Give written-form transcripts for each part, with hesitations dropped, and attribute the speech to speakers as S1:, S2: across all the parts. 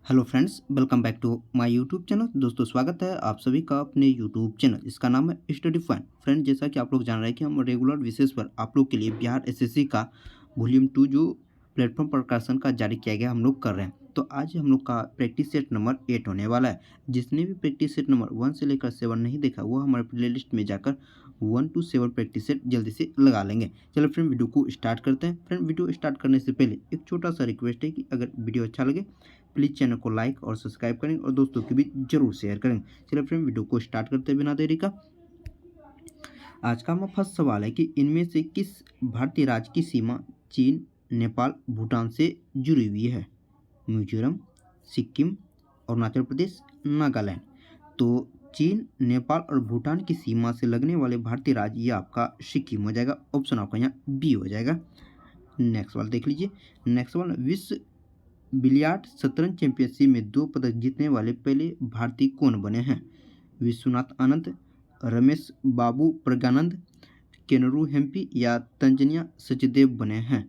S1: Hello friends, welcome back to my YouTube channel. दोस्तों, स्वागत है आप सभी का अपने यूट्यूब चैनल, इसका नाम है स्टडी फाइन। फ्रेंड, जैसा कि आप लोग जान रहे हैं कि हम रेगुलर बेसिस पर आप लोग के लिए बिहार एसएससी का वॉल्यूम 2 जो प्लेटफॉर्म प्रकाशन का जारी किया गया हम लोग कर रहे हैं। तो आज हम लोग का प्रैक्टिस सेट नंबर 8 होने वाला है। जिसने भी प्रैक्टिस सेट नंबर 1 से लेकर 7 नहीं देखा वो हमारे प्ले लिस्ट में जाकर 1 to 7 प्रैक्टिस सेट जल्दी से लगा लेंगे। चलो फ्रेंड, वीडियो को स्टार्ट करते हैं। फ्रेंड, वीडियो स्टार्ट करने से पहले एक छोटा सा रिक्वेस्ट है कि अगर वीडियो अच्छा लगे प्लीज़ चैनल को लाइक और सब्सक्राइब करें और दोस्तों के बीच जरूर शेयर करें। चलिए फ्रेंड, वीडियो को स्टार्ट करते हैं बिना देरी का। आज का हमारा फर्स्ट सवाल है कि इनमें से किस भारतीय राज्य की सीमा चीन, नेपाल, भूटान से जुड़ी हुई है? मिजोरम, सिक्किम, अरुणाचल प्रदेश, नागालैंड। तो चीन, नेपाल और भूटान की सीमा से लगने वाले भारतीय राज्य ये आपका सिक्किम हो जाएगा। ऑप्शन आपका यहाँ बी हो जाएगा। नेक्स्ट सवाल देख लीजिए। नेक्स्ट सवाल, विश्व बिलियर्ड शतरंज चैंपियनशिप में 2 पदक जीतने वाले पहले भारतीय कौन बने हैं? विश्वनाथ आनंद, रमेश बाबू प्रज्ञानंद, केनरू हेम्पी या तंजनिया सचदेव बने हैं।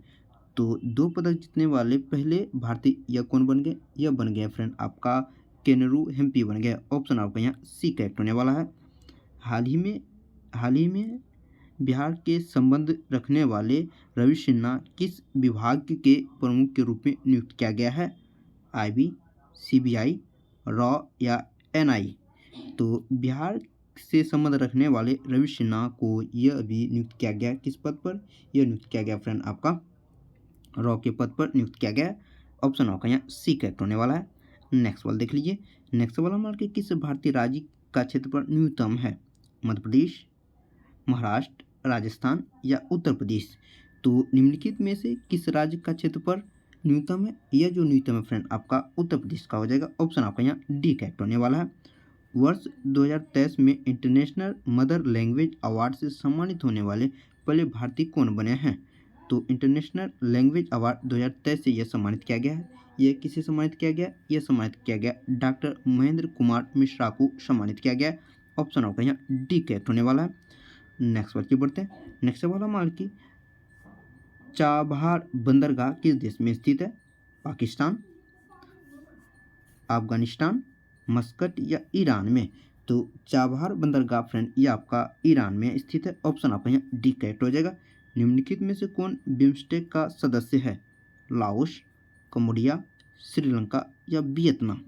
S1: तो 2 पदक जीतने वाले पहले भारतीय यह कौन बन गए? यह बन गया फ्रेंड आपका केनरू हेम्पी बन गया। ऑप्शन आपका यहाँ सी करेक्ट होने वाला है। हाल ही में बिहार के संबंध रखने वाले रवि सिन्हा किस विभाग के प्रमुख के रूप में नियुक्त किया गया है? आईबी, सीबीआई, रॉ या एनआई। तो बिहार से संबंध रखने वाले रवि सिन्हा को यह अभी नियुक्त किया गया किस पद पर? यह नियुक्त किया गया फ्रेंड आपका रॉ के पद पर नियुक्त किया गया। ऑप्शन आपका यहाँ सी करेक्ट होने वाला है। नेक्स्ट सवाल देख लीजिए। नेक्स्ट सवाल हमारे के किस भारतीय राज्य का क्षेत्रफल न्यूनतम है? मध्य प्रदेश, महाराष्ट्र, राजस्थान या उत्तर प्रदेश। तो निम्नलिखित में से किस राज्य का क्षेत्रफल न्यूनतम है? यह जो न्यूनतम है फ्रेंड आपका उत्तर प्रदेश का हो जाएगा। ऑप्शन आपका यहाँ डी करेक्ट होने वाला है। वर्ष 2023 में इंटरनेशनल मदर लैंग्वेज अवार्ड से सम्मानित होने वाले पहले भारतीय कौन बने हैं? तो इंटरनेशनल लैंग्वेज अवार्ड 2023 से यह सम्मानित किया गया है। यह किसे सम्मानित किया गया? यह सम्मानित किया गया डॉक्टर महेंद्र कुमार मिश्रा को सम्मानित किया गया। ऑप्शन आपका यहाँ डी करेक्ट होने वाला है। नेक्स्ट सवाल की बढ़ते हैं। नेक्स्ट सवाल हमारे की चाबहार बंदरगाह किस देश में स्थित है? पाकिस्तान, अफगानिस्तान, मस्कट या ईरान में। तो चाबहार बंदरगाह फ्रेंड ये आपका ईरान में स्थित है। ऑप्शन आपका यहाँ डी करेक्ट हो जाएगा। निम्नलिखित में से कौन बिम्स्टेक का सदस्य है? लाओस, कम्बोडिया, श्रीलंका या वियतनाम।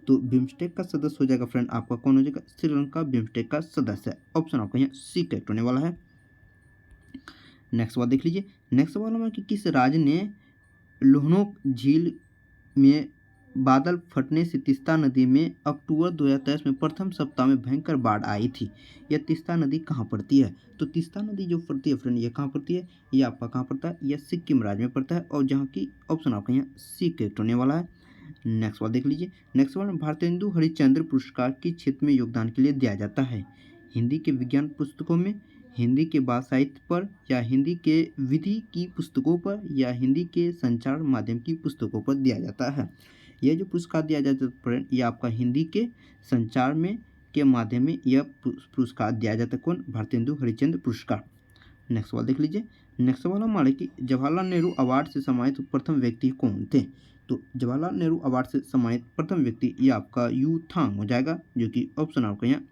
S1: तो बिम्स्टेक का सदस्य हो जाएगा फ्रेंड आपका कौन हो जाएगा? श्रीलंका बिम्स्टेक का सदस्य है। ऑप्शन आपका यहाँ सी करेक्ट होने वाला है। नेक्स्ट सवाल देख लीजिए। नेक्स्ट सवाल हमारा कि किस राज्य ने लोहनोक झील में बादल फटने से तीस्ता नदी में अक्टूबर 2023 में प्रथम सप्ताह में भयंकर बाढ़ आई थी। यह तीस्ता नदी कहाँ पड़ती है? तो तीस्ता नदी जो पड़ती है फ्रेंड ये कहाँ पड़ती है? ये आपका कहाँ पड़ता है? यह सिक्किम राज्य में पड़ता है और जहाँ की ऑप्शन आपका यहाँ सी करेक्ट होने वाला है। नेक्स्ट सवाल देख लीजिए। नेक्स्ट सवाल, भारतेंदु हरिश्चंद्र पुरस्कार किस क्षेत्र में योगदान के लिए दिया जाता है? हिंदी के विज्ञान पुस्तकों में, हिंदी के बाल साहित्य पर या हिंदी के विधि की पुस्तकों पर या हिंदी के संचार माध्यम की पुस्तकों पर दिया जाता है। यह जो पुरस्कार दिया जाता है यह आपका हिंदी के संचार में के माध्यम में यह पुरस्कार दिया जाता है। कौन? भारतेंदु हरिश्चंद्र पुरस्कार। नेक्स्ट सवाल देख लीजिए। नेक्स्ट सवाल हमारे कि जवाहरलाल नेहरू अवार्ड से सम्मानित प्रथम व्यक्ति कौन थे? तो जवाहरलाल नेहरू अवार्ड से सम्मानित प्रथम व्यक्ति ये आपका यू थांग हो जाएगा, जो कि ऑप्शन आपका यहाँ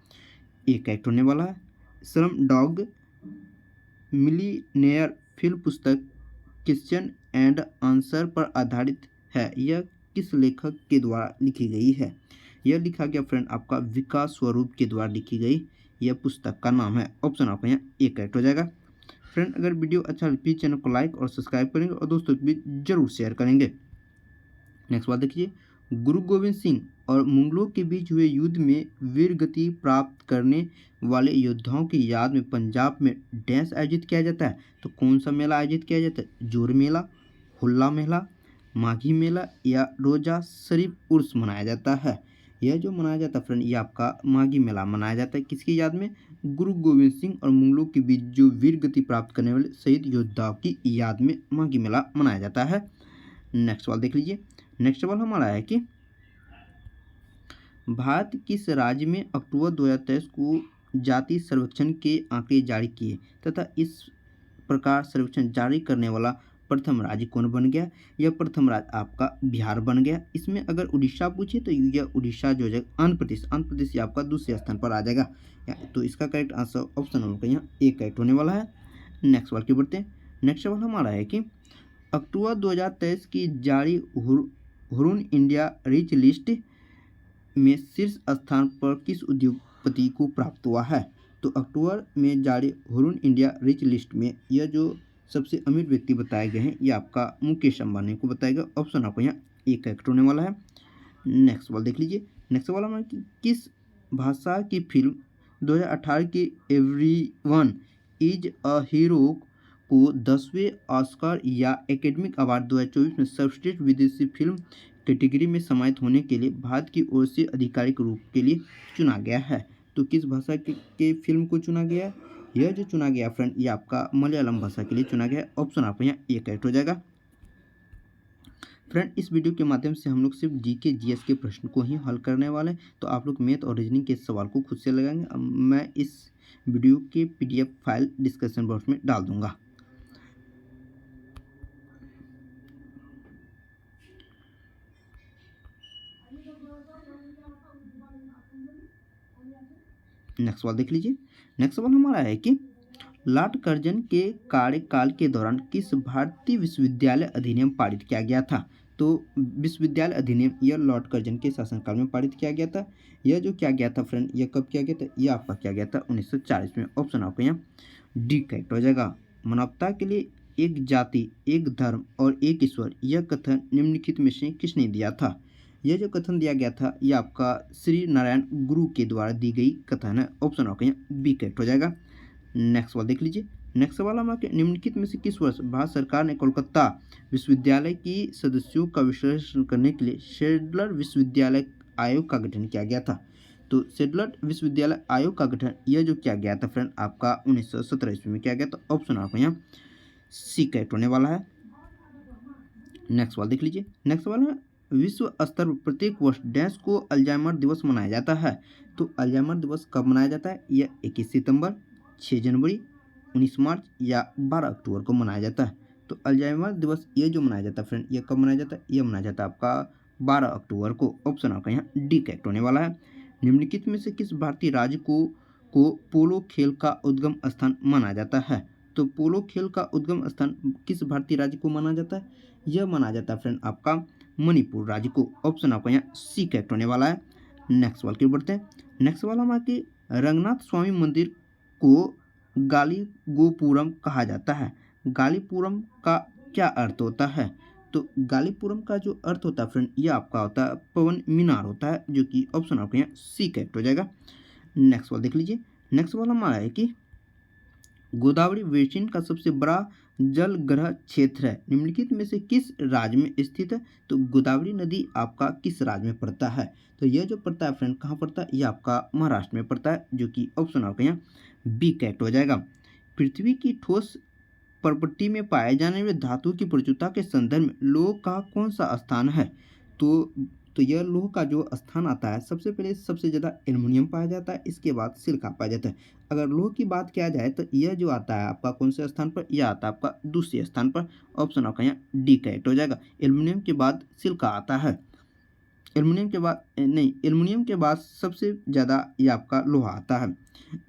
S1: ए करेक्ट होने वाला है। स्लम डॉग मिलीनियर फिल्म पुस्तक क्वेश्चन एंड आंसर पर आधारित है। यह किस लेखक के द्वारा लिखी गई है? यह लिखा गया फ्रेंड आपका विकास स्वरूप के द्वारा लिखी गई यह पुस्तक का नाम है। ऑप्शन आपका यहाँ ए करेक्ट हो जाएगा। फ्रेंड, अगर वीडियो अच्छा लगे प्लीज चैनल को लाइक और सब्सक्राइब करेंगे और दोस्तों के बीच जरूर शेयर करेंगे। नेक्स्ट बात देखिए। गुरु गोविंद सिंह और मुगलों के बीच हुए युद्ध में वीर गति प्राप्त करने वाले योद्धाओं की याद में पंजाब में डैश आयोजित किया जाता है। तो कौन सा मेला आयोजित किया जाता है? जोर मेला, हुल्ला मेला, माघी मेला या रोजा शरीफ उर्स मनाया जाता है। यह जो मनाया जाता है फ्रेंड ये आपका माघी मेला मनाया जाता है। किसकी याद में? गुरु गोविंद सिंह और मुगलों के बीच जो वीर गति प्राप्त करने वाले शहीद योद्धाओं की याद में माघी मेला मनाया जाता है। नेक्स्ट सवाल देख लीजिए। नेक्स्ट सवाल हमारा है कि भारत किस राज्य में अक्टूबर 2023 को जाति सर्वेक्षण के आंकड़े जारी किए तथा इस प्रकार सर्वेक्षण जारी करने वाला प्रथम राज्य कौन बन गया? यह प्रथम राज्य आपका बिहार बन गया। इसमें अगर उड़ीसा पूछे तो यह उड़ीसा जो है आंध्र प्रदेश ये आपका दूसरे स्थान पर आ जाएगा। तो इसका करेक्ट आंसर ऑप्शन नंबर यहाँ ए करेक्ट होने वाला है। नेक्स्ट सवाल की बढ़ते हैं। नेक्स्ट सवाल हमारा है कि अक्टूबर 2023 की जारी हुरून इंडिया रिच लिस्ट में शीर्ष स्थान पर किस उद्योगपति को प्राप्त हुआ है? तो अक्टूबर में जारी हुरून इंडिया रिच लिस्ट में यह जो सबसे अमीर व्यक्ति बताए गए हैं ये आपका मुकेश अंबानी को बताया गया। ऑप्शन आपको यहाँ ए करेक्ट होने वाला है। नेक्स्ट सवाल देख लीजिए। नेक्स्ट सवाल हमारा किस भाषा की फिल्म 2018 की एवरीवन इज अ हीरो को 10वें ऑस्कर या एकेडमिक अवार्ड 2024 में सर्वश्रेष्ठ विदेशी फिल्म कैटेगरी में सम्मानित होने के लिए भारत की ओर से आधिकारिक रूप के लिए चुना गया है? तो किस भाषा के फिल्म को चुना गया है? यह जो चुना गया फ्रेंड ये आपका मलयालम भाषा के लिए चुना गया है। ऑप्शन आपको यहाँ ए करेक्ट हो जाएगा। फ्रेंड इस वीडियो के माध्यम से हम लोग सिर्फ जीके जीएस के प्रश्न को ही हल करने वाले हैं। तो आप लोग मैथ और रीजनिंग के सवाल को खुद से लगाएंगे। मैं इस वीडियो के पीडीएफ फाइल डिस्क्रिप्शन बॉक्स में डाल दूंगा। नेक्स्ट सवाल देख लीजिए। नेक्स्ट सवाल हमारा है कि लॉर्ड कर्जन के कार्यकाल के दौरान किस भारतीय विश्वविद्यालय अधिनियम पारित किया गया था? तो विश्वविद्यालय अधिनियम यह लॉर्ड कर्जन के शासनकाल में पारित किया गया था। यह जो किया गया था फ्रेंड यह कब किया गया था? यह आपका किया गया था 1940 में। ऑप्शन आपको यहाँ डी करेक्ट हो जाएगा। मानवता के लिए एक जाति, एक धर्म और एक ईश्वर, यह कथन निम्नलिखित में से किसने दिया था? यह जो कथन दिया गया था यह आपका श्री नारायण गुरु के द्वारा दी गई कथन है। ऑप्शन आपका यहाँ बी करेक्ट हो जाएगा। नेक्स्ट सवाल देख लीजिए। नेक्स्ट सवाल हमारे निम्नलिखित में से किस वर्ष भारत सरकार ने कोलकाता विश्वविद्यालय की सदस्यों का विश्लेषण करने के लिए शेड्लर विश्वविद्यालय आयोग का गठन किया गया था? तो शेड्लर विश्वविद्यालय आयोग का गठन यह जो किया गया था फ्रेंड आपका 1917 ईस्वी में किया गया। तो ऑप्शन आपको यहाँ सी करेक्ट होने वाला है। नेक्स्ट सवाल देख लीजिए। नेक्स्ट सवाल है विश्व स्तर पर प्रत्येक वर्ष डैश को अल्जाइमर दिवस मनाया जाता है? तो अल्जाइमर दिवस कब मनाया जाता है? यह 21 सितंबर, 6 जनवरी, 19 मार्च या 12 अक्टूबर को मनाया जाता है। तो अल्जाइमर दिवस ये जो मनाया जाता है फ्रेंड ये कब मनाया जाता है? यह मनाया जाता है आपका 12 अक्टूबर को। ऑप्शन आपका यहाँ डी करेक्ट होने वाला है। निम्नलिखित में से किस भारतीय राज्य को पोलो खेल का उद्गम स्थान माना जाता है? तो पोलो खेल का उद्गम स्थान किस भारतीय राज्य को माना जाता है? यह माना जाता है फ्रेंड आपका मणिपुर राज्य को। ऑप्शन आपका यहाँ सी करेक्ट होने वाला है। नेक्स्ट सवाल की ओर बढ़ते हैं। नेक्स्ट सवाल हमारे रंगनाथ स्वामी मंदिर को गालीगोपुरम कहा जाता है। गालीपुरम का क्या अर्थ होता है? तो गालीपुरम का जो अर्थ होता है फ्रेंड ये आपका होता है पवन मीनार होता है, जो कि ऑप्शन आपके यहाँ सी करेक्ट हो जाएगा। नेक्स्ट सवाल देख लीजिए। नेक्स्ट सवाल हमारा है कि गोदावरी बेसिन का सबसे बड़ा जलग्रह क्षेत्र है निम्नलिखित में से किस राज्य में स्थित है? तो गोदावरी नदी आपका किस राज्य में पड़ता है? तो यह जो पड़ता है फ्रेंड कहाँ पड़ता है? यह आपका महाराष्ट्र में पड़ता है, जो कि ऑप्शन आपका यहाँ बी करेक्ट हो जाएगा। पृथ्वी की ठोस प्रकृति में पाए जाने वाले धातु की प्रचुरता के संदर्भ में लौह का कौन सा स्थान है? तो यह लौह का जो स्थान आता है सबसे पहले सबसे ज़्यादा एल्युमिनियम पाया जाता है, इसके बाद सिलिका पाया जाता है। अगर लौह की बात किया जाए तो यह जो आता है आपका कौन से स्थान पर? यह आता है आपका दूसरे स्थान पर। ऑप्शन आपका यहाँ डी करेक्ट हो जाएगा। एल्युमिनियम के बाद सिलिका आता है। एल्युमिनियम के बाद सबसे ज़्यादा ये आपका लोहा आता है।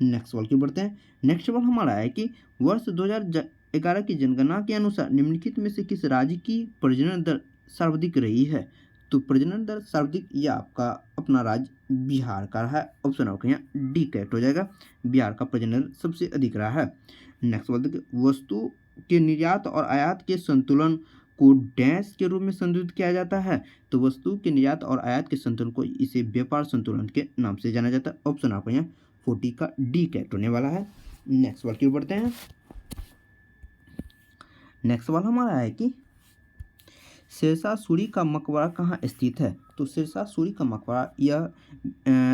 S1: नेक्स्ट सवाल की बढ़ते हैं। नेक्स्ट सवाल हमारा है कि वर्ष 2011 की जनगणना के अनुसार निम्नलिखित में से किस राज्य की प्रजनन दर सर्वाधिक रही है? तो प्रजनन दर सर्वाधिक यह आपका अपना राज्य बिहार का है। ऑप्शन आपका यहाँ डी करेक्ट हो जाएगा। बिहार का प्रजनन दर सबसे अधिक रहा है। नेक्स्ट सवाल देखिए। वस्तु के निर्यात और आयात के संतुलन को डैश के रूप में संतुलित किया जाता है? तो वस्तु के निर्यात और आयात के संतुलन को इसे व्यापार संतुलन के नाम से जाना जाता है। ऑप्शन आपका यहाँ 40 का डी करेक्ट होने वाला है। नेक्स्ट सवाल की ओर बढ़ते हैं। नेक्स्ट सवाल हमारा है कि शेरशाह सूरी का मकबरा कहाँ स्थित है? तो शेरशाह सूरी का मकबरा यह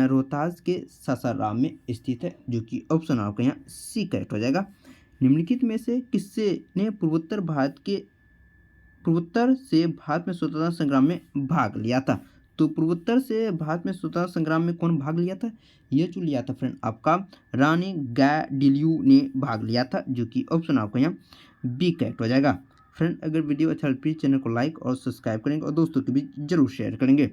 S1: रोहतास के सासाराम में स्थित है, जो कि ऑप्शन आपका यहाँ सी करेक्ट हो जाएगा। निम्नलिखित में से किससे ने पूर्वोत्तर से भारत में स्वतंत्रता संग्राम में भाग लिया था? तो पूर्वोत्तर से भारत में स्वतंत्रता संग्राम में कौन भाग लिया था? यह जो लिया था फ्रेंड आपका रानी गैडिलियू ने भाग लिया था, जो कि ऑप्शन आपका यहाँ बी करेक्ट हो जाएगा। फ्रेंड अगर वीडियो अच्छा लगे प्लीज़ चैनल को लाइक और सब्सक्राइब करेंगे और दोस्तों के बीच जरूर शेयर करेंगे।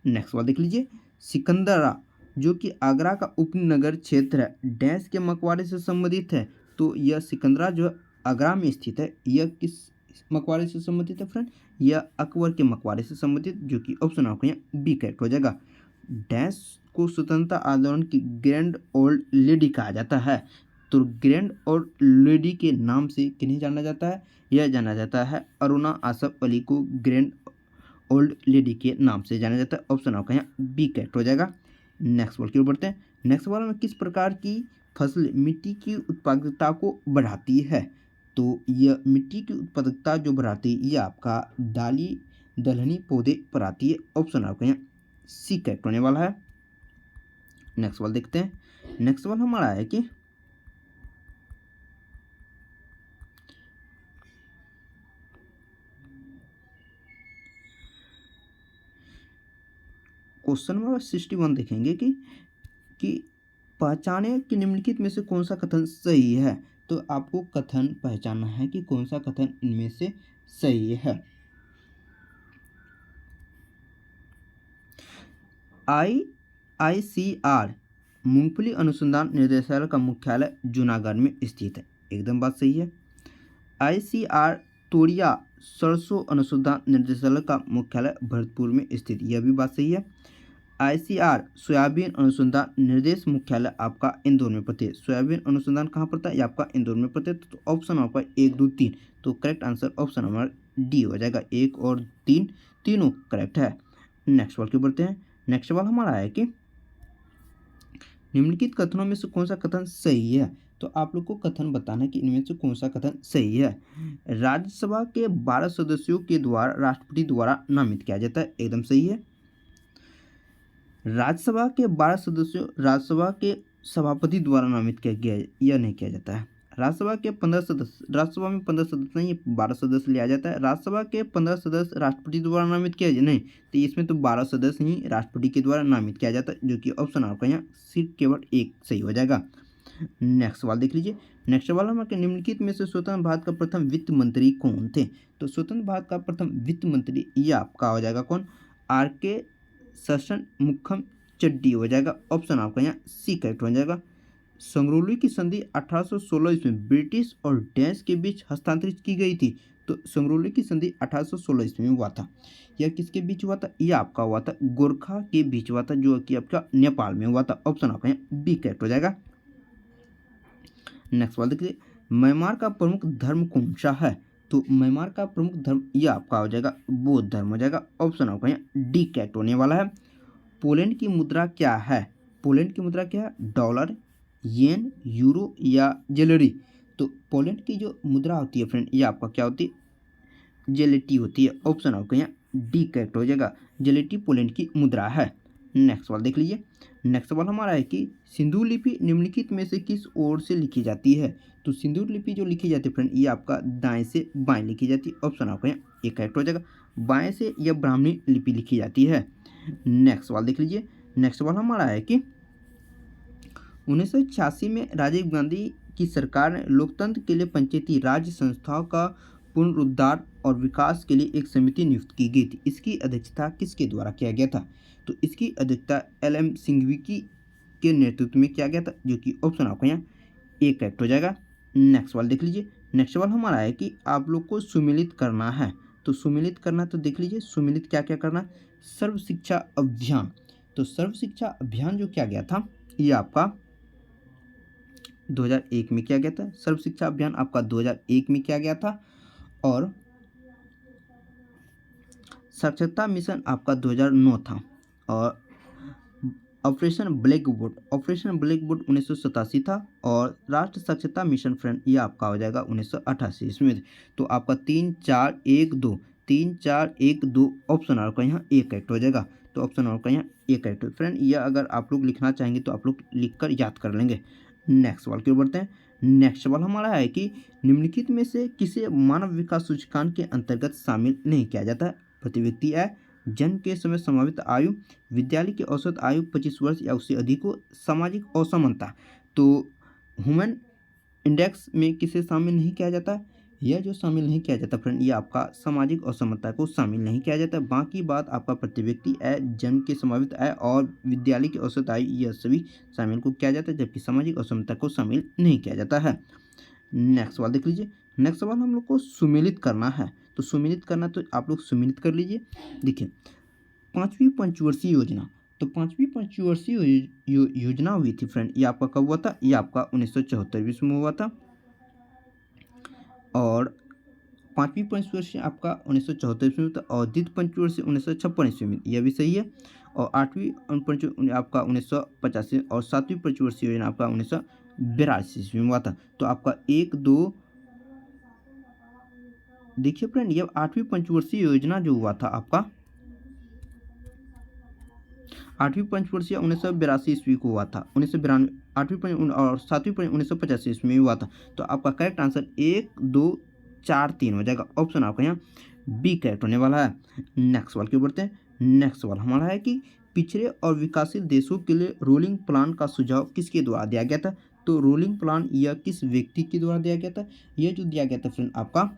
S1: नेक्स्ट सवाल देख लीजिए, सिकंदरा जो कि आगरा का उपनगर क्षेत्र है डैश के मकबरे से संबंधित है। तो यह सिकंदरा जो आगरा में स्थित है यह किस मकबरे से संबंधित है फ्रेंड? यह अकबर के मकबरे से संबंधित, जो कि ऑप्शन आपका यहाँ बी करेक्ट हो जाएगा। डैश को स्वतंत्रता आंदोलन की ग्रैंड ओल्ड लेडी कहा जाता है। तो ग्रैंड ओल्ड लेडी के नाम से किन्हें जाना जाता है? यह जाना जाता है अरुणा आसफ अली को ग्रैंड ओल्ड लेडी के नाम से जाना जाता है। ऑप्शन आपका यहाँ बी करेक्ट हो जाएगा। नेक्स्ट सवाल की ओर बढ़ते हैं। नेक्स्ट सवाल में किस प्रकार की फसल मिट्टी की उत्पादकता को बढ़ाती है? तो यह मिट्टी की उत्पादकता जो बढ़ाती है यह आपका दाली दलहनी पौधे पर आती है। ऑप्शन आपका यहाँ सी करेक्ट होने वाला है। नेक्स्ट सवाल देखते हैं। नेक्स्ट सवाल हमारा है कि क्वेश्चन नंबर 61 देखेंगे कि पहचाने कि निम्नलिखित में से कौन सा कथन सही है। तो आपको कथन पहचानना है कि कौन सा कथन इनमें से सही है। IICR मूंगफली अनुसंधान निर्देशालय का मुख्यालय जूनागढ़ में स्थित है, एकदम बात सही है। ICR तोरिया सरसों अनुसंधान निर्देशालय का मुख्यालय भरतपुर में स्थित, यह भी बात सही है। ICR सोयाबीन अनुसंधान निर्देश मुख्यालय आपका इंदौर में पड़ता है। सोयाबीन अनुसंधान कहाँ पड़ता है? ये आपका इंदौर में पड़ता है। तो ऑप्शन आपका 1, 2, 3, तो correct answer option number D हो जाएगा। 1 और 3 तीनों करेक्ट है। नेक्स्ट सवाल की बढ़ते हैं। नेक्स्ट सवाल हमारा है कि निम्नलिखित कथनों में से कौन सा कथन सही है? तो आप लोग को कथन बताना है कि इनमें से कौन सा कथन सही है। राज्यसभा के 12 सदस्यों के द्वारा राष्ट्रपति द्वारा नामित किया जाता है, एकदम सही है। राज्यसभा के 12 सदस्यों राज्यसभा के सभापति द्वारा नामित किया गया, यह नहीं किया जाता है। राज्यसभा के 15 सदस्य, राज्यसभा में 15 सदस्य नहीं, 12 सदस्य लिया जाता है। राज्यसभा के 15 सदस्य राष्ट्रपति द्वारा नामित किया जाए नहीं, तो इसमें तो 12 सदस्य ही राष्ट्रपति के द्वारा नामित किया जाता है, जो कि ऑप्शन आपका यहाँ सिर्फ केवल एक सही हो जाएगा। नेक्स्ट सवाल देख लीजिए। नेक्स्ट सवाल हमारे निम्नलिखित में से स्वतंत्र भारत का प्रथम वित्त मंत्री कौन थे? तो स्वतंत्र भारत का प्रथम वित्त मंत्री ये आपका हो जाएगा कौन? RK ससन मुखम चड्डी हो जाएगा। ऑप्शन आपका यहाँ सी करेक्ट हो जाएगा। संगरोली की संधि 1816 ईस्वी ब्रिटिश और डैश के बीच हस्तांतरित की गई थी। तो संगरोली की संधि 1816 ईस्वी में हुआ था। यह किसके बीच हुआ था? यह आपका हुआ था गोरखा के बीच हुआ था, जो कि आपका नेपाल में हुआ था। ऑप्शन आपका यहाँ बी करेक्ट हो जाएगा। नेक्स्ट सवाल देखिए, म्यांमार का प्रमुख धर्म कौन सा है? तो म्यांमार का प्रमुख धर्म यह आपका हो जाएगा बौद्ध धर्म हो जाएगा। ऑप्शन आपका यहाँ डी करेक्ट होने वाला है। पोलैंड की मुद्रा क्या है? पोलैंड की मुद्रा क्या है? डॉलर, येन, यूरो या जेलरी? तो पोलैंड की जो मुद्रा होती है फ्रेंड ये आपका क्या होती है? जेलेटी होती है। ऑप्शन आपका यहाँ डी करेक्ट हो जाएगा। जेलेटी पोलैंड की मुद्रा है। नेक्स्ट सवाल देख लीजिए। नेक्स्ट सवाल हमारा है कि सिंधु लिपि निम्नलिखित में से किस ओर से लिखी जाती है? तो सिंधु लिपि जो लिखी जाती है फ्रेंड ये आपका दाएं से बाएं लिखी जाती है। ऑप्शन आपका यहाँ एक करेक्ट हो जाएगा। बाएं से यह ब्राह्मणी लिपि लिखी जाती है। नेक्स्ट सवाल देख लीजिए। नेक्स्ट सवाल हमारा है कि 1986 में राजीव गांधी की सरकार ने लोकतंत्र के लिए पंचायती राज संस्थाओं का पुनरुद्धार और विकास के लिए एक समिति नियुक्त की गई थी। इसकी अध्यक्षता किसके द्वारा किया गया था? तो इसकी अध्यक्षता LM सिंघवी के नेतृत्व में किया गया था, जो कि ऑप्शन आपका यहाँ एक करेक्ट हो जाएगा। नेक्स्ट सवाल देख लीजिए। नेक्स्ट सवाल हमारा है कि आप लोग को सुमेलित करना है। तो सुमेलित करना तो देख लीजिए सुमेलित क्या क्या करना है। सर्व शिक्षा अभियान, तो सर्व शिक्षा अभियान जो किया गया था ये आपका 2001 में किया गया था। सर्व शिक्षा अभियान आपका 2001 में किया गया था। और साक्षरता मिशन आपका 2009 था। और ऑपरेशन ब्लैक बोर्ड 1987 था। और राष्ट्रीय साक्षरता मिशन फ्रेंड ये आपका हो जाएगा 1988 इसमें। तो आपका 3, 4, 1, 2 ऑप्शन आपका यहाँ एक करेक्ट हो जाएगा। तो ऑप्शन आपका यहाँ एक करेक्ट फ्रेंड, यह अगर आप लोग लिखना चाहेंगे तो आप लोग लिखकर याद कर लेंगे। नेक्स्ट सवाल की ओर बढ़ते हैं। नेक्स्ट सवाल हमारा है कि निम्नलिखित में से किसे मानव विकास सूचकांक के अंतर्गत शामिल नहीं किया जाता है? प्रति व्यक्ति आय, जन्म के समय संभावित आयु, विद्यालय की औसत आयु 25 वर्ष या उससे अधिक हो, सामाजिक असमानता। तो ह्यूमन इंडेक्स में किसे शामिल नहीं किया जाता है? यह जो शामिल नहीं किया जाता फ्रेंड, ये आपका सामाजिक असमानता को शामिल नहीं किया जाता। बाकी बात आपका प्रति व्यक्ति आय, जन्म के संभावित आय और विद्यालय की औसत आय, यह सभी शामिल को किया जाता है, जबकि सामाजिक असमानता को शामिल नहीं किया जाता है। नेक्स्ट सवाल देख लीजिए। नेक्स्ट सवाल हम लोग को सुमेलित करना है। तो सुमेलित करना, तो आप लोग सुमेलित कर लीजिए। देखिए, 5वीं पंचवर्षीय योजना, तो 5वीं पंचवर्षीय योजना हुई थी फ्रेंड, ये आपका कब हुआ था? ये आपका 1974 ईस्वी में हुआ था। और 5वीं पंचवर्षीय आपका 1974 ईस्वी में था, और द्वितीय पंचवर्षीय 1956 ईस्वी में, यह भी सही है। और 8वीं पंच आपका 1985, और 7वीं पंचवर्षीय योजना आपका 1982 ईस्वी में हुआ था। तो आपका 1, 2, देखिए फ्रेंड, ये 8वीं पंचवर्षीय योजना जो हुआ था आपका 8वीं पंचवर्षीय 1982 ईस्वी को हुआ था। 1992 8वीं और 7वीं 1985 ईस्वी में हुआ था। तो आपका करेक्ट आंसर 1, 2, 4, 3 हो जाएगा। ऑप्शन आपका यहाँ बी करेक्ट होने वाला है। नेक्स्ट सवाल क्यों बढ़ते हैं। नेक्स्ट सवाल हमारा है कि पिछड़े और विकासशील देशों के लिए रोलिंग प्लान का सुझाव किसके द्वारा दिया गया था? तो रोलिंग प्लान यह किस व्यक्ति के द्वारा दिया गया था? यह जो दिया गया था फ्रेंड आपका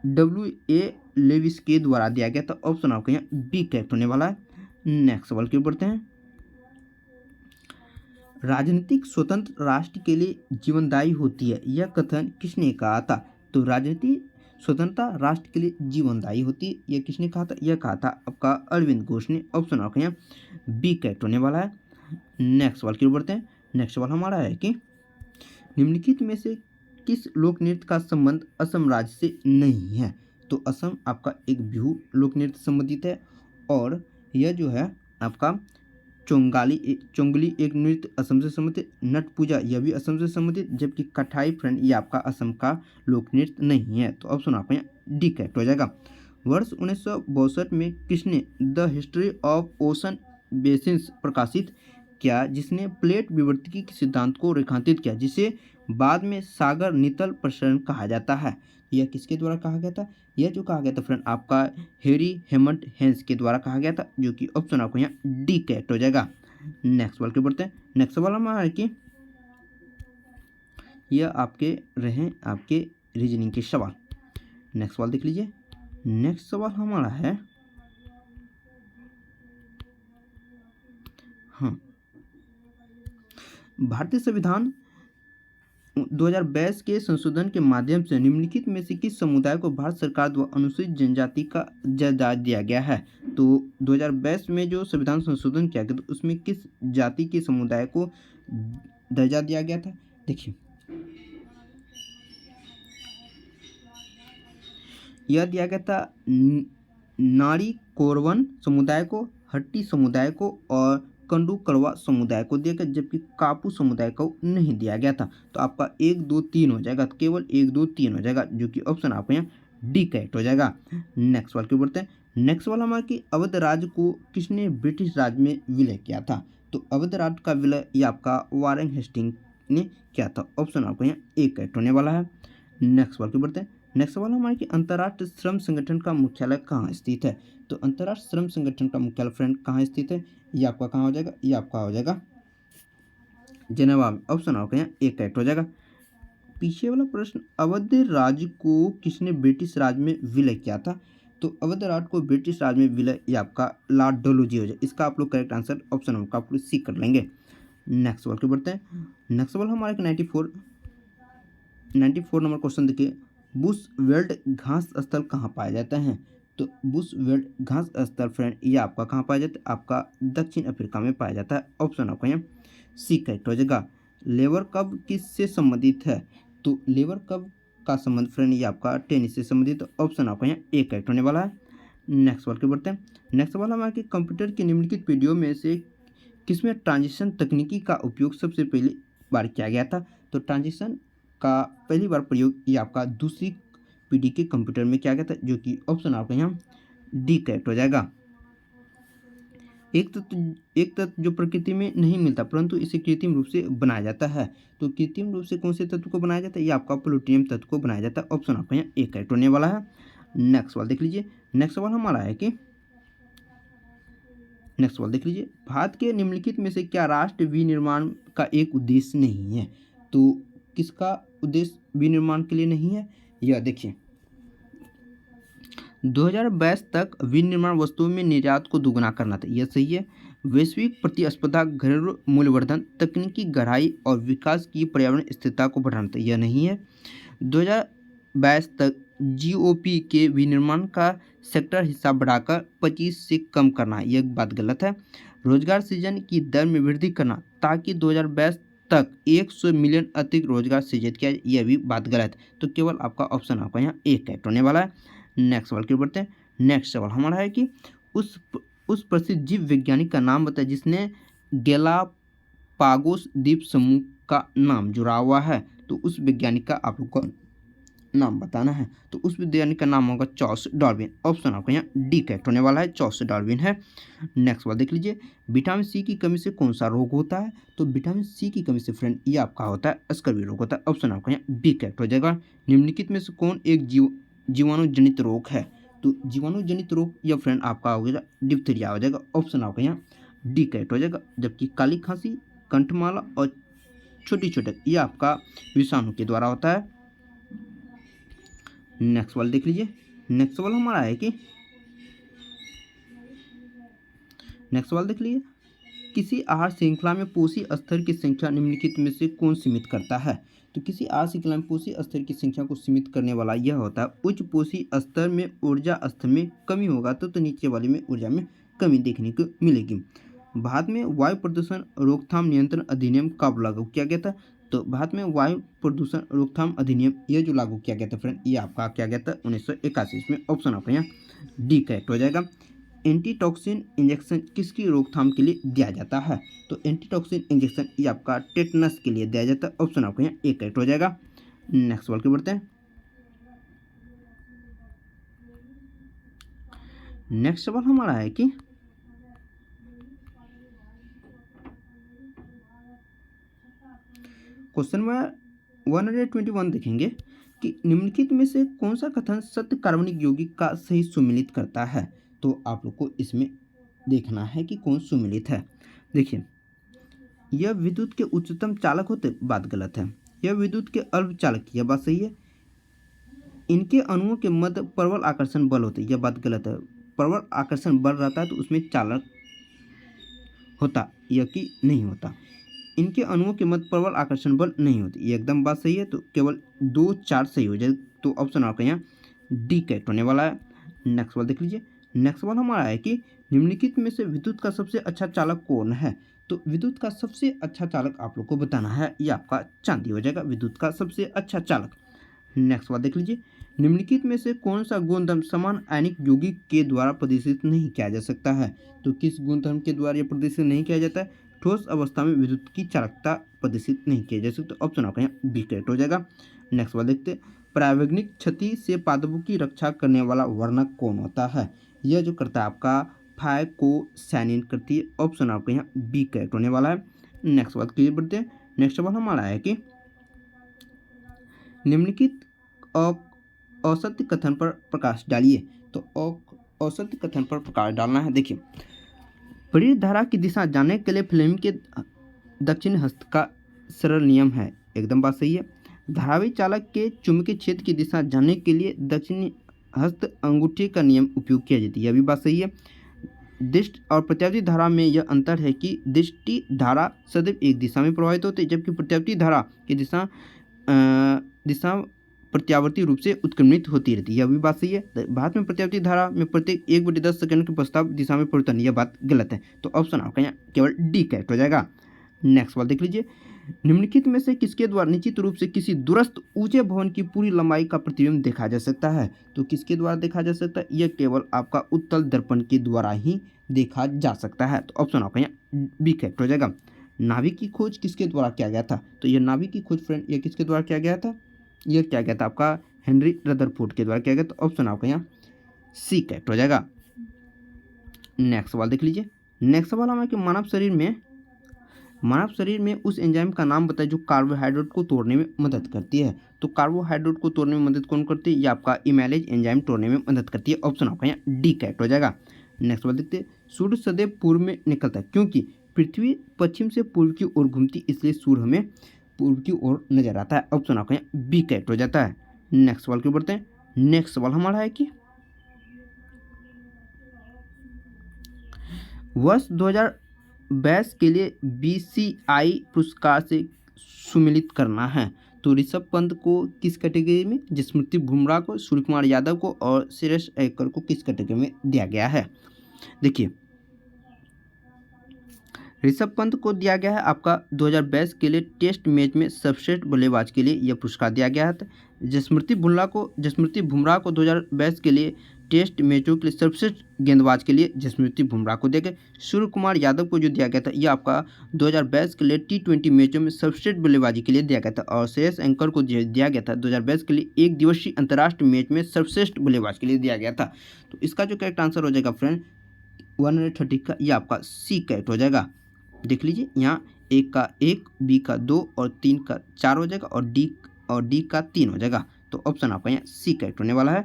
S1: W.A. लेविस के द्वारा दिया गया था। ऑप्शन आपका यहाँ बी करेक्ट होने वाला है। नेक्स्ट सवाल क्यों बढ़ते हैं। राजनीतिक स्वतंत्र राष्ट्र के लिए जीवनदायी होती है, यह कथन किसने कहा था? तो राजनीतिक स्वतंत्रता राष्ट्र के लिए जीवनदायी होती है, यह किसने कहा था? यह कहा था आपका अरविंद घोष ने। ऑप्शन आपका यहाँ बी करेक्ट होने वाला है। नेक्स्ट सवाल क्यों बढ़ते हैं। नेक्स्ट सवाल हमारा है कि निम्नलिखित में से किस लोक नृत्य का संबंध असम राज्य से नहीं है? तो असम आपका एक बिहू लोक नृत्य संबंधित है, और यह जो है आपका चोंगली एक नृत्य असम से संबंधित, नट पूजा यह भी असम से संबंधित, जबकि कठाई फ्रेंड ये आपका असम का लोक नृत्य नहीं है। तो ऑप्शन आपका यहाँ डी करेक्ट हो जाएगा। वर्ष 1962 में किसने the history of ocean basins प्रकाशित किया, जिसने प्लेट विवर्तकी के सिद्धांत को रेखांकित किया, जिसे बाद में सागर नितल प्रसरण कहा जाता है? यह किसके द्वारा कहा गया था? यह जो कहा गया था फ्रेंड आपका हेरी हेमंड हेंस के द्वारा कहा गया था, जो कि ऑप्शन आपको यहाँ डी करेक्ट हो जाएगा। नेक्स्ट सवाल के बढ़ते हैं। नेक्स्ट सवाल हमारा है कि यह आपके रहे आपके रीजनिंग के सवाल। नेक्स्ट सवाल देख लीजिए। नेक्स्ट सवाल हमारा है, हाँ, भारतीय संविधान 2022 के संशोधन के माध्यम से निम्नलिखित में से किस समुदाय को भारत सरकार द्वारा अनुसूचित जनजाति का दर्जा दिया गया है? तो 2022 में जो संविधान संशोधन किया गया, तो उसमें किस जाति के समुदाय को दर्जा दिया गया था? देखिए, यह दिया गया था नारी कोरवन समुदाय को, हट्टी समुदाय को और कंडू करवा समुदाय को दिया गया, जबकि कापू समुदाय को नहीं दिया गया था। तो आपका 1, 2, 3 हो जाएगा, तो केवल 1, 2, 3 हो जाएगा, जो कि ऑप्शन आपको यहाँ डी करेक्ट हो जाएगा। नेक्स्ट सवाल क्यों बढ़ते हैं। नेक्स्ट सवाल हमारा कि अवध राज्य को किसने ब्रिटिश राज में विलय किया था? तो अवध राज्य का विलय ये आपका वारेन हेस्टिंग ने किया था। ऑप्शन आपको यहाँ ए करेक्ट होने वाला है। नेक्स्ट सवाल क्यों बढ़ते हैं। नेक्स्ट सवाल हमारे कि अंतर्राष्ट्रीय श्रम संगठन का मुख्यालय कहाँ स्थित है? तो अंतर्राष्ट्रीय श्रम संगठन का मुख्यालय फ्रेंड कहाँ स्थित है? ये आपका कहाँ हो जाएगा? ये आपका हो जाएगा जेनेवा में। ऑप्शन आपका यहाँ एक करेक्ट हो जाएगा। पीछे वाला प्रश्न, अवध राज्य को किसने ब्रिटिश राज में विलय किया था? तो अवध राज्य को ब्रिटिश राज में विलय ये आपका लॉर्ड डलहौजी हो जाए। इसका आप लोग करेक्ट आंसर ऑप्शन आपका आप लोग सी कर लेंगे। नेक्स्ट सवाल के बढ़ते हैं। नेक्स्ट सवाल हमारे 94 नंबर क्वेश्चन देखिए, बुश वेल्ड घास स्थल कहाँ पाए जाते हैं? तो बुश वेल्ड घास स्थल फ्रेंड ये आपका कहाँ पाया जाता है? आपका दक्षिण अफ्रीका में पाया जाता है। ऑप्शन आपका यहाँ सी करेक्ट हो जाएगा। लेबर कब किससे संबंधित है? तो लेबर कब का संबंध फ्रेंड ये आपका टेनिस से संबंधित। ऑप्शन आपका यहाँ ए करेक्ट होने वाला है। नेक्स्ट सवाल के बढ़ते हैं। नेक्स्ट सवाल हमारे कंप्यूटर की निम्नलिखित पीढ़ियों में से किसमें ट्रांजिशन तकनीकी का उपयोग सबसे पहली बार किया गया था? तो ट्रांजिशन का पहली बार प्रयोग ये आपका दूसरी पीढ़ी के कंप्यूटर में किया गया था, जो कि ऑप्शन आपका यहाँ डी करेक्ट हो जाएगा। एक तत्व जो प्रकृति में नहीं मिलता परंतु इसे कृत्रिम रूप से बनाया जाता है, तो कृत्रिम रूप से कौन से तत्व को बनाया जाता है? ये आपका प्लूटोनियम तत्व को बनाया जाता है। ऑप्शन आपका यहाँ एक करेक्ट होने वाला है। नेक्स्ट सवाल देख लीजिए। नेक्स्ट सवाल हमारा है कि नेक्स्ट सवाल देख लीजिए, भारत के निम्नलिखित में से क्या राष्ट्र विनिर्माण का एक उद्देश्य नहीं है? तो किसका उद्देश्य विनिर्माण के लिए नहीं है? यह देखिए 2022 तक विनिर्माण वस्तुओं में निर्यात को दुगना करना था, यह सही है। वैश्विक प्रतिस्पर्धा, घरेलू मूल्यवर्धन, तकनीकी गहराई और विकास की पर्यावरण स्थिरता को बढ़ाना था, यह नहीं है। 2022 तक जीओपी के विनिर्माण का सेक्टर हिस्सा बढ़ाकर 25 से कम करना, यह बात गलत है। रोजगार सृजन की दर में वृद्धि करना ताकि 2022 तक 100 मिलियन अतिरिक्त रोजगार सृजित किया जाए, यह भी बात गलत है। तो केवल आपका ऑप्शन आपका यहाँ एक करेक्ट होने वाला है। नेक्स्ट सवाल की ओर बढ़ते हैं। नेक्स्ट सवाल हमारा है कि उस प्रसिद्ध जीव वैज्ञानिक का नाम बताए जिसने गैलापागोस द्वीप समूह का नाम जुड़ा हुआ है। तो उस वैज्ञानिक का आप लोग को नाम बताना है। तो उस वैज्ञानिक का नाम होगा चार्ल्स डार्विन। ऑप्शन आपका यहाँ डी करेक्ट होने वाला है, चार्ल्स डार्विन है। नेक्स्ट सवाल देख लीजिए, विटामिन सी की कमी से कौन सा रोग होता है। तो विटामिन सी की कमी से फ्रेंड ये आपका होता है स्कर्वी रोग होता है। ऑप्शन आपका यहाँ बी करेक्ट हो जाएगा। निम्नलिखित में से कौन एक जीवाणु जनित रोग है। तो जीवाणु जनित रोग या फ्रेंड आपका हो गया डिप्थीरिया हो जाएगा। ऑप्शन आपका यहाँ डी करेक्ट हो जाएगा। जबकि काली खांसी, कंठमाला और छोटी छोटे ये आपका विषाणु के द्वारा होता है। नेक्स्ट सवाल देख लीजिए। नेक्स्ट सवाल हमारा है कि नेक्स्ट सवाल देख लीजिए, किसी आहार श्रृंखला में पोषी स्तर की संख्या निम्नलिखित में से कौन सीमित करता है। तो किसी आहार श्रृंखला में पोषी स्तर की संख्या को सीमित करने वाला यह होता है उच्च पोषी स्तर में ऊर्जा स्तर में कमी होगा तो नीचे वाले में ऊर्जा में कमी देखने को मिलेगी। भारत में वायु प्रदूषण रोकथाम नियंत्रण अधिनियम कब लागू किया गया था। तो भारत में वायु प्रदूषण रोकथाम अधिनियम ये जो लागू किया गया था फ्रेंड ये आपका किया गया था 1981 में। ऑप्शन आपका यहाँ डी करेक्ट हो जाएगा। एंटीटॉक्सिन इंजेक्शन किसकी रोकथाम के लिए दिया जाता है। तो एंटीटॉक्सिन इंजेक्शन ये आपका टेटनस के लिए दिया जाता है। ऑप्शन आपका यहाँ ए करेक्ट हो जाएगा। नेक्स्ट सवाल के बढ़ते हैं। नेक्स्ट सवाल हमारा है कि क्वेश्चन नंबर 121 देखेंगे कि निम्नलिखित में से कौन सा कथन सत्य कार्बनिक यौगिक का सही सुमेलित करता है। तो आप लोग को इसमें देखना है कि कौन सुमेलित है। देखिए, यह विद्युत के उच्चतम चालक होते, बात गलत है। यह विद्युत के अल्प चालक, यह बात सही है। इनके अणुओं के मध्य प्रबल आकर्षण बल होते, यह बात गलत है। प्रबल आकर्षण बल रहता है तो उसमें चालक होता, यह कि नहीं होता। इनके अणुओं के मध्य प्रबल आकर्षण बल नहीं होते, ये एकदम बात सही है। तो केवल 2-4 सही हो जाए। तो ऑप्शन आपका यहाँ डी करेक्ट होने वाला है। नेक्स्ट सवाल देख लीजिए। नेक्स्ट सवाल हमारा है कि निम्नलिखित में से विद्युत का सबसे अच्छा चालक कौन है। तो विद्युत का सबसे अच्छा चालक आप लोग को बताना है, ये आपका चांदी हो जाएगा, विद्युत का सबसे अच्छा चालक। नेक्स्ट सवाल देख लीजिए, निम्नलिखित में से कौन सा गुणधर्म समान आयनिक यौगिक के द्वारा प्रदर्शित नहीं किया जा सकता है। तो किस गुणधर्म के द्वारा यह प्रदर्शित नहीं किया जाता है। ठोस अवस्था में विद्युत की चालकता प्रदर्शित नहीं किया जा सकता। ऑप्शन आपका यहाँ बी करेक्ट हो जाएगा। नेक्स्ट सवाल देखते हैं, परावैज्ञानिक क्षति से पादपों की रक्षा करने वाला वर्णक कौन होता है। यह जो करता है आपका फाइकोसैनिन करती है। ऑप्शन आपका यहाँ बी करेक्ट होने वाला है। नेक्स्ट सवाल क्लियर बढ़ते हैं। नेक्स्ट सवाल हमारा है कि निम्नलिखित असत्य कथन पर प्रकाश डालिए। तो असत्य कथन पर प्रकाश डालना है। देखिए, प्रेरित धारा की दिशा जानने के लिए फ्लेमिंग के दक्षिण हस्त का सरल नियम है, एकदम बात सही है। धारावी चालक के चुंबकीय क्षेत्र की दिशा जानने के लिए दक्षिण हस्त अंगूठे का नियम उपयोग किया जाता है, यह भी बात सही है। दृष्टि और प्रत्यावर्ती धारा में यह अंतर है कि दृष्टि धारा सदैव एक दिशा में प्रवाहित होती है जबकि प्रत्यावर्ती धारा की दिशा प्रत्यावर्ती रूप से उत्क्रमणित होती रहती है, यह भी बात सही है। भारत में प्रत्यावर्ती धारा में प्रत्येक 1/10 सेकंड के प्रस्ताव दिशा में परिवर्तन, यह बात गलत है। तो ऑप्शन आपका यहाँ केवल डी करेक्ट हो जाएगा। नेक्स्ट सवाल देख लीजिए, निम्नलिखित में से किसके द्वारा निश्चित रूप से किसी दूरस्थ ऊंचे भवन की पूरी लंबाई का प्रतिबिंब देखा जा सकता है। तो किसके द्वारा देखा जा सकता है, यह केवल आपका उत्तल दर्पण के द्वारा ही देखा जा सकता है। तो ऑप्शन आपका यहाँ बी करेक्ट हो जाएगा। नाभिक की खोज किसके द्वारा किया गया था। तो यह नाभिक की खोज फ्रेंड यह किसके द्वारा किया गया था, यह किया गया था आपका हेनरी रदरफोर्ड के द्वारा किया गया। तो ऑप्शन आपका यहाँ सी करेक्ट हो जाएगा। नेक्स्ट सवाल देख लीजिए। नेक्स्ट सवाल हमारा कि मानव शरीर में उस एंजाइम का नाम बताएं जो कार्बोहाइड्रेट को तोड़ने में मदद करती है। तो कार्बोहाइड्रेट को तोड़ने में मदद कौन करती है, ये आपका इमेलेज एंजाइम तोड़ने में मदद करती है। ऑप्शन आपका यहाँ डी करेक्ट हो जाएगा। नेक्स्ट सवाल देखते हैं, सूर्य सदैव पूर्व में निकलता है क्योंकि पृथ्वी पश्चिम से पूर्व की ओर घूमती, इसलिए सूर्य हमें पूर्व की ओर नजर आता है। ऑप्शन आपका यहाँ बी करेक्ट हो जाता है। नेक्स्ट सवाल की ओर बढ़ते हैं। नेक्स्ट सवाल हमारा है कि वर्ष 2022 के लिए BCI पुरस्कार से सम्मिलित करना है। तो ऋषभ पंत को किस कैटेगरी में, जसप्रीत बुमराह को, सूर्य कुमार यादव को और श्रेयस अय्यर को किस कैटेगरी में दिया गया है। देखिए, ऋषभ पंत को दिया गया है आपका 2022 के लिए टेस्ट मैच में सर्वश्रेष्ठ बल्लेबाज के लिए यह पुरस्कार दिया गया है। जसप्रीत बुमराह को 2022 के लिए टेस्ट मैचों के लिए सर्वश्रेष्ठ गेंदबाज के लिए जसप्रीत बुमराह को दिया गया। सूर्य कुमार यादव को जो दिया गया था यह आपका 2022 के लिए T20 मैचों में सर्वश्रेष्ठ बल्लेबाजी के लिए दिया गया था। और श्रेयस अय्यर को दिया गया था 2022 के लिए एक दिवसीय अंतर्राष्ट्रीय मैच में सर्वश्रेष्ठ बल्लेबाज के लिए दिया गया था। तो इसका जो करेक्ट आंसर हो जाएगा फ्रेंड 130 का, यह आपका सी करेक्ट हो जाएगा। देख लीजिए, यहाँ एक का 1, बी का 2 और 3 का 4 हो जाएगा और डी का 3 हो जाएगा। तो ऑप्शन आपका यहाँ सी करेक्ट होने वाला है।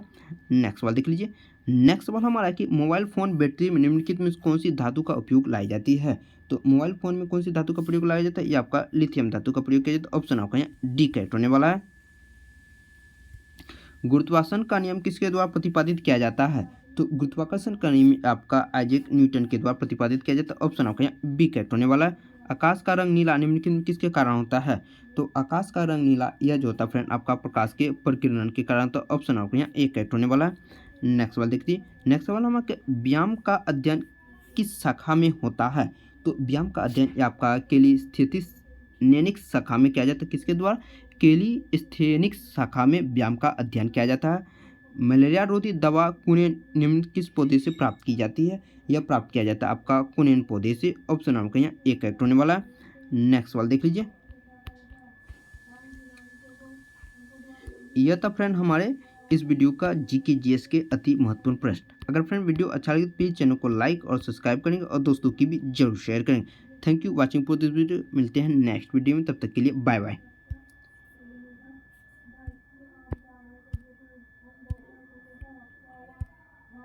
S1: नेक्स्ट सवाल देख लीजिए। नेक्स्ट सवाल हमारा है कि मोबाइल फ़ोन बैटरी में निम्नलिखित में कौन सी धातु का उपयोग लाई जाती है। तो मोबाइल फ़ोन में कौन सी धातु का प्रयोग लाया जाता है, ये आपका लिथियम धातु का प्रयोग किया जाता है। ऑप्शन आपका यहाँ डी करेक्ट होने वाला है। गुरुत्वाकर्षण का नियम किसके द्वारा प्रतिपादित किया जाता है। तो गुरुत्वाकर्षण का नियम आपका आइजैक न्यूटन के द्वारा प्रतिपादित किया जाता है। ऑप्शन आपका यहाँ बी करेक्ट होने वाला है। आकाश का रंग नीला निम्नलिखित में किसके कारण होता है। तो आकाश का रंग नीला यह जो होता है फ्रेंड आपका प्रकाश के प्रकीर्णन के कारण, तो ऑप्शन आपका यहाँ ए करेक्ट होने वाला है। नेक्स्ट सवाल देखिए। नेक्स्ट सवाल हमारे व्यायाम का अध्ययन किस शाखा में होता है। तो व्यायाम का अध्ययन आपका कैलिस्थेनिक्स शाखा में किया जाता है। किसके द्वारा, कैलिस्थेनिक्स शाखा में व्यायाम का अध्ययन किया जाता है। मलेरिया रोधी दवा कुनेन निम्न किस पौधे से प्राप्त की जाती है, यह प्राप्त किया जाता है आपका कुनेन पौधे से। ऑप्शन आपका यहाँ एक करेक्ट होने वाला है। नेक्स्ट सवाल देख लीजिए। यह था फ्रेंड हमारे इस वीडियो का जीके जीएस के अति महत्वपूर्ण प्रश्न। अगर फ्रेंड वीडियो अच्छा लगे तो प्लीज़ चैनल को लाइक और सब्सक्राइब करेंगे और दोस्तों की भी जरूर शेयर करेंगे। Thank you watching for this video. मिलते हैं नेक्स्ट वीडियो में, तब तक के लिए बाय बाय।